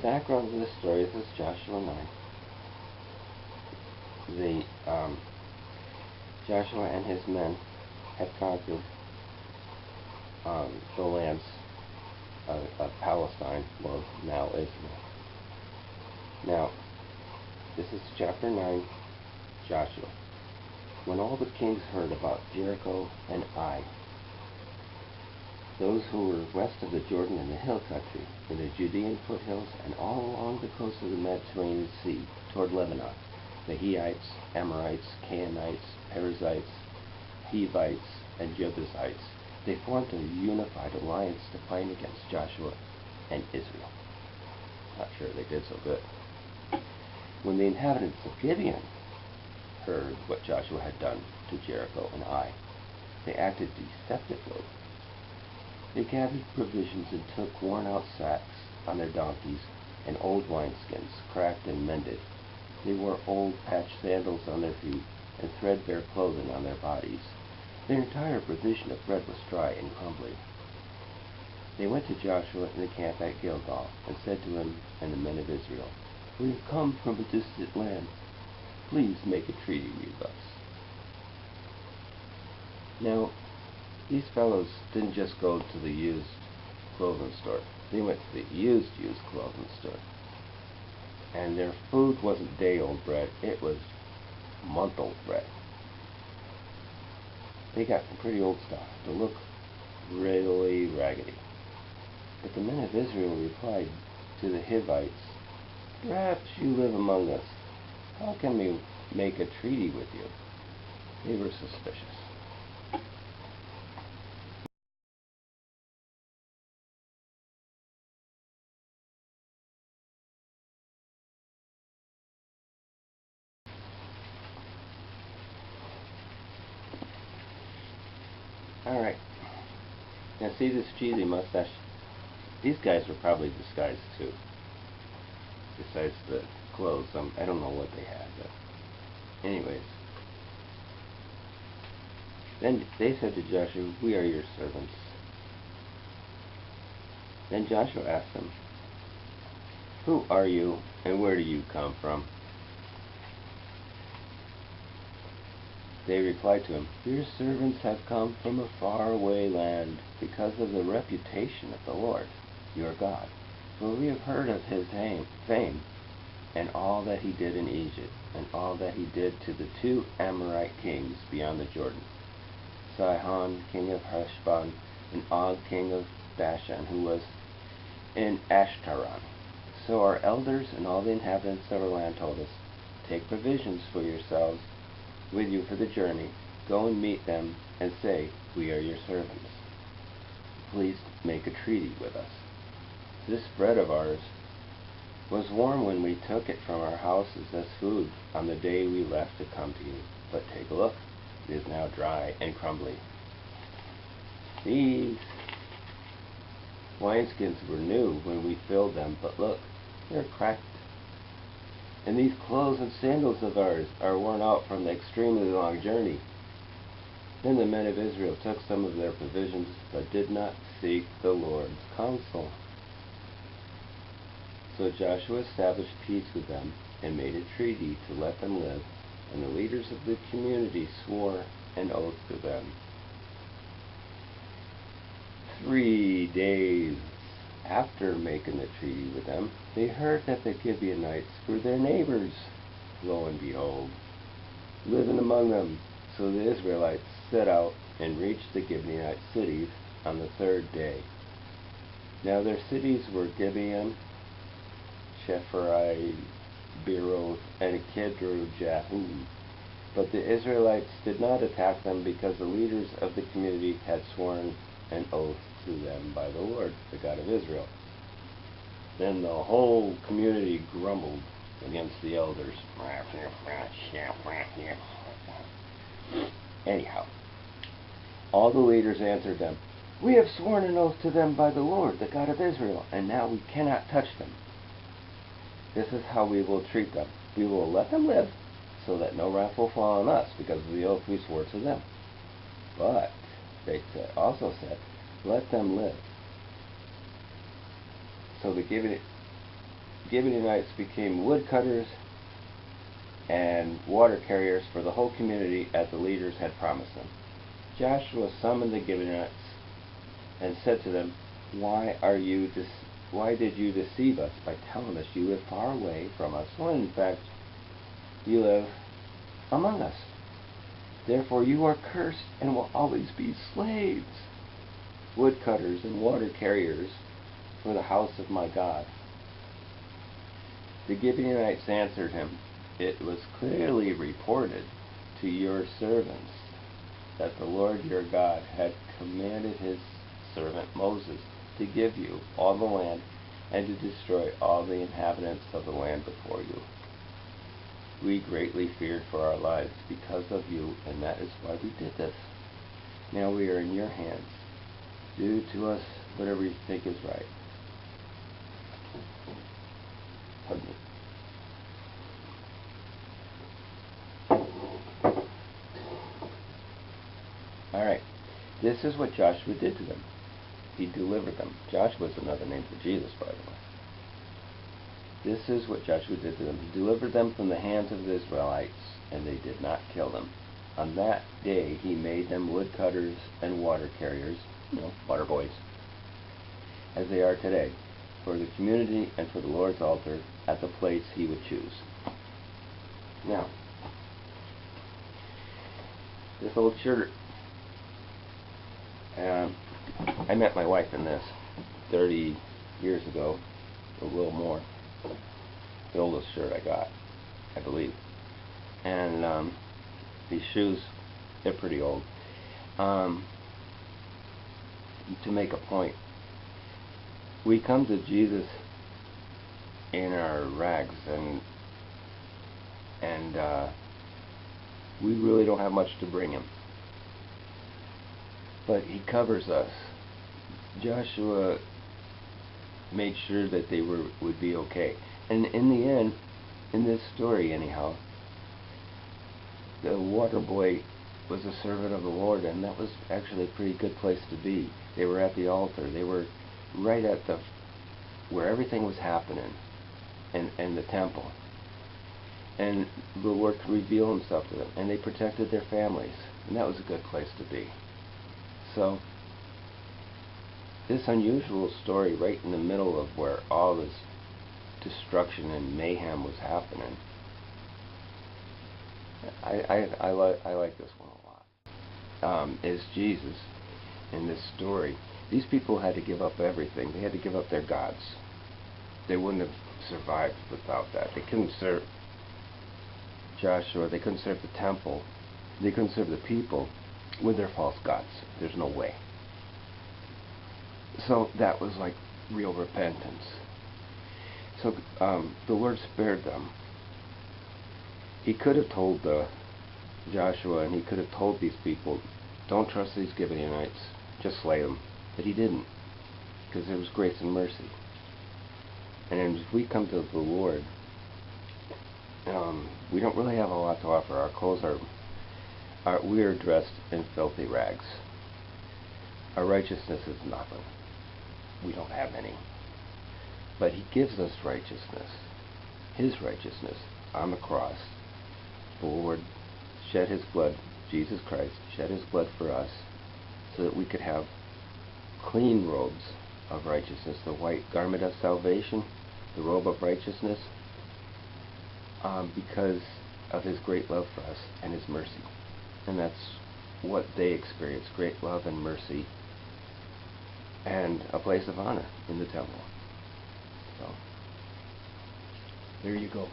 background of this story, this is Joshua 9. Joshua and his men had conquered the lands of Palestine, well, now Israel. Now, this is chapter 9, Joshua. When all the kings heard about Jericho and Ai, those who were west of the Jordan in the hill country, in the Judean foothills, and all along the coast of the Mediterranean Sea toward Lebanon, the Hittites, Amorites, Canaanites, Perizzites, Hivites, and Jebusites, they formed a unified alliance to fight against Joshua and Israel. Not sure they did so good. When the inhabitants of Gibeon heard what Joshua had done to Jericho and Ai, they acted deceptively. They gathered provisions and took worn-out sacks on their donkeys and old wineskins, cracked and mended. They wore old patched sandals on their feet and threadbare clothing on their bodies. Their entire provision of bread was dry and crumbly. They went to Joshua in the camp at Gilgal and said to him and the men of Israel, "We have come from a distant land. Please make a treaty with us." Now, these fellows didn't just go to the used clothing store. They went to the used clothing store. And their food wasn't day-old bread. It was month-old bread. They got some pretty old stuff to look really raggedy. But the men of Israel replied to the Hivites, "Perhaps you live among us. How can we make a treaty with you?" They were suspicious. Alright. Now see this cheesy mustache? These guys were probably disguised too. Besides the clothes, I don't know what they had, but anyways. Then they said to Joshua, "We are your servants." Then Joshua asked them, "Who are you and where do you come from?" They replied to him, "Your servants have come from a faraway land because of the reputation of the Lord, your God. For we have heard of his fame and all that he did in Egypt, and all that he did to the two Amorite kings beyond the Jordan, Sihon, king of Heshbon, and Og, king of Bashan, who was in Ashtaron. So our elders and all the inhabitants of our land told us, 'Take provisions for yourselves with you for the journey. Go and meet them and say, "We are your servants. Please make a treaty with us." This bread of ours was warm when we took it from our houses as food on the day we left to come to you. But take a look. It is now dry and crumbly. These wineskins were new when we filled them, but look, they're cracked. And these clothes and sandals of ours are worn out from the extremely long journey. Then the men of Israel took some of their provisions, but did not seek the Lord's counsel. So Joshua established peace with them and made a treaty to let them live, and the leaders of the community swore an oath to them. 3 days after making the treaty with them, they heard that the Gibeonites were their neighbors, lo and behold, living among them. So the Israelites set out and reached the Gibeonite cities on the 3rd day. Now their cities were Gibeon, Chephrai, Beeroth, and Kidron-Jearim. But the Israelites did not attack them because the leaders of the community had sworn an oath to them by the Lord, the God of Israel. Then the whole community grumbled against the elders. Anyhow, all the leaders answered them, "We have sworn an oath to them by the Lord, the God of Israel, and now we cannot touch them. This is how we will treat them. We will let them live, so that no wrath will fall on us because of the oath we swore to them. But," they also said, "let them live." So the Gibeonites became woodcutters and water carriers for the whole community as the leaders had promised them. Joshua summoned the Gibeonites and said to them, Why did you deceive us by telling us you live far away from us, when in fact you live among us? Therefore you are cursed and will always be slaves, woodcutters and water carriers for the house of my God. The Gibeonites answered him, It was clearly reported to your servants that the Lord your God had commanded his servant Moses to give you all the land and to destroy all the inhabitants of the land before you. We greatly feared for our lives because of you, and that is why we did this. Now we are in your hands. Do to us whatever you think is right. Pardon me. Alright, this is what Joshua did to them. He delivered them. Joshua is another name for Jesus, by the way. This is what Joshua did to them. He delivered them from the hands of the Israelites, and they did not kill them. On that day he made them woodcutters and water carriers, water boys, as they are today, for the community and for the Lord's altar at the place he would choose. Now, this old shirt, I met my wife in this 30 years ago, a little more. The oldest shirt I got, I believe. And these shoes, they're pretty old. To make a point, we come to Jesus in our rags, and we really don't have much to bring him. But he covers us. Joshua made sure that they would be okay. And in the end, in this story anyhow, the water boy was a servant of the Lord, and that was actually a pretty good place to be. They were at the altar. They were right at where everything was happening in the temple. And the Lord could reveal himself to them, and they protected their families, and that was a good place to be. So this unusual story right in the middle of where all this destruction and mayhem was happening, I like this one a lot. Is Jesus in this story. These people had to give up everything. They had to give up their gods. They wouldn't have survived without that. They couldn't serve Joshua. They couldn't serve the temple. They couldn't serve the people with their false gods. There's no way. So that was like real repentance. So the Lord spared them. He could have told Joshua, and he could have told these people, don't trust these Gibeonites, just slay them. But he didn't, because there was grace and mercy. And if we come to the Lord, we don't really have a lot to offer. Our clothes we are dressed in filthy rags. Our righteousness is nothing. We don't have any. But he gives us righteousness. His righteousness on the cross. The Lord shed his blood, Jesus Christ shed his blood for us, so that we could have clean robes of righteousness, the white garment of salvation, the robe of righteousness, because of his great love for us and his mercy. And that's what they experienced, great love and mercy, and a place of honor in the temple. So, there you go.